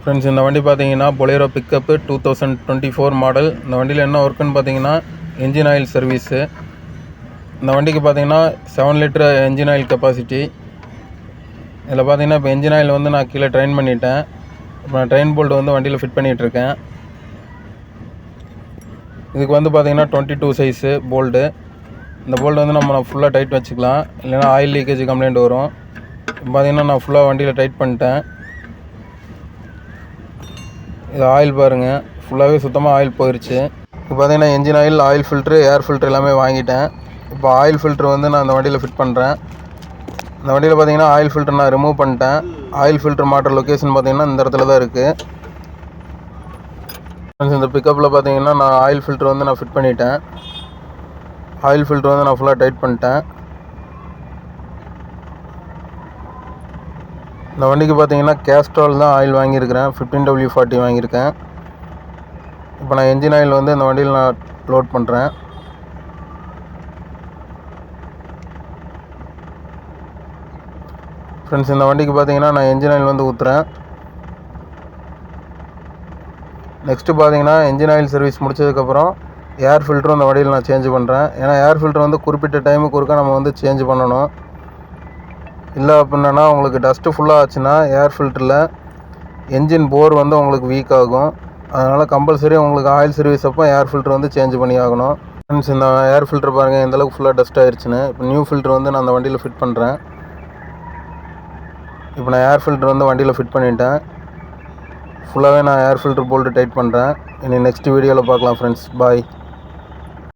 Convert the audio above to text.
Friends, இந்த வண்டி பார்த்தீங்கன்னா பொலேரோ பிக்கப்பு 2024 மாடல். இந்த வண்டியில் என்ன ஒர்க்குன்னு பார்த்தீங்கன்னா என்ஜின் ஆயில் சர்வீஸு. இந்த வண்டிக்கு பார்த்தீங்கன்னா 7 லிட்டர் என்ஜின் ஆயில் கெப்பாசிட்டி. இதில் பார்த்தீங்கன்னா இப்போ என்ஜின் ஆயில் வந்து நான் கீழே ட்ரைன் பண்ணிட்டேன். இப்போ நான் ட்ரெயின் போல்ட் வந்து வண்டியில் ஃபிட் பண்ணிகிட்ருக்கேன். இதுக்கு வந்து பார்த்தீங்கன்னா 22 சைஸு போல்டு. இந்த போல்டு வந்து நம்ம ஃபுல்லாக டைட் வச்சுக்கலாம், இல்லைனா ஆயில் லீக்கேஜ் கம்ப்ளைண்ட் வரும். இப்போ பார்த்தீங்கன்னா நான் ஃபுல்லாக வண்டியில் டைட் பண்ணிட்டேன். இது ஆயில் பாருங்கள், ஃபுல்லாகவே சுத்தமாக ஆயில் போயிடுச்சு. இப்போ பார்த்தீங்கன்னா என்ஜின் ஆயில், ஆயில் ஃபில்ட்ரு, ஏர் ஃபில்ட்ரு எல்லாமே வாங்கிட்டேன். இப்போ ஆயில் ஃபில்ட்ரு வந்து நான் இந்த வண்டியில் ஃபிட் பண்ணுறேன். இந்த வண்டியில் பார்த்தீங்கன்னா ஆயில் ஃபில்ட்ரு நான் ரிமூவ் பண்ணிட்டேன். ஆயில் ஃபில்ட்ரு மாட்டுற லொக்கேஷன் பார்த்தீங்கன்னா இந்த இடத்துல தான் இருக்குது. இந்த பிக்கப்பில் பார்த்தீங்கன்னா நான் ஆயில் ஃபில்ட்ரு வந்து நான் ஃபிட் பண்ணிட்டேன். ஆயில் ஃபில்ட்ரு வந்து நான் ஃபுல்லாக டைட் பண்ணிட்டேன். இந்த வண்டிக்கு பார்த்தீங்கன்னா கேஸ்ட்ரால் தான் ஆயில் வாங்கியிருக்கிறேன், 15W40 வாங்கியிருக்கேன். இப்போ நான் என்ஜின் ஆயில் வந்து இந்த வண்டியில் நான் லோட் பண்ணுறேன். ஃப்ரெண்ட்ஸ், இந்த வண்டிக்கு பார்த்தீங்கன்னா நான் என்ஜின் ஆயில் வந்து ஊற்றுறேன். நெக்ஸ்ட்டு பார்த்தீங்கன்னா என்ஜின் ஆயில் சர்வீஸ் முடிச்சதுக்கப்புறம் ஏர் ஃபில்ட்ரும் இந்த வண்டியில் நான் சேஞ்ச் பண்ணுறேன். ஏன்னா ஏர் ஃபில்ட்ரு வந்து குறிப்பிட்ட டைமுக்கு ஒருக்கா நம்ம வந்து சேஞ்ச் பண்ணணும். இல்லை அப்படின்னா உங்களுக்கு டஸ்ட்டு ஃபுல்லாக ஆச்சுன்னா ஏர் ஃபில்டரில் என்ஜின் போர் வந்து உங்களுக்கு வீக் ஆகும். அதனால் கம்பல்சரி உங்களுக்கு ஆயில் சர்வீஸ் அப்போ ஏர் ஃபில்ட்ரு வந்து சேஞ்ச் பண்ணி ஆகணும். ஃப்ரெண்ட்ஸ், இந்த ஏர் ஃபில்ட்ரு பாருங்கள் எந்தளவுக்கு ஃபுல்லாக டஸ்ட் ஆயிடுச்சுன்னு. இப்போ நியூ ஃபில்ட்ரு வந்து நான் அந்த வண்டியில் ஃபிட் பண்ணுறேன். இப்போ நான் ஏர் ஃபில்ட்ரு வந்து வண்டியில் ஃபிட் பண்ணிட்டேன். ஃபுல்லாகவே நான் ஏர் ஃபில்ட்ரு போல்ட்டு டைட் பண்ணுறேன். இனி நெக்ஸ்ட் வீடியோவில் பார்க்கலாம் ஃப்ரெண்ட்ஸ். பாய்.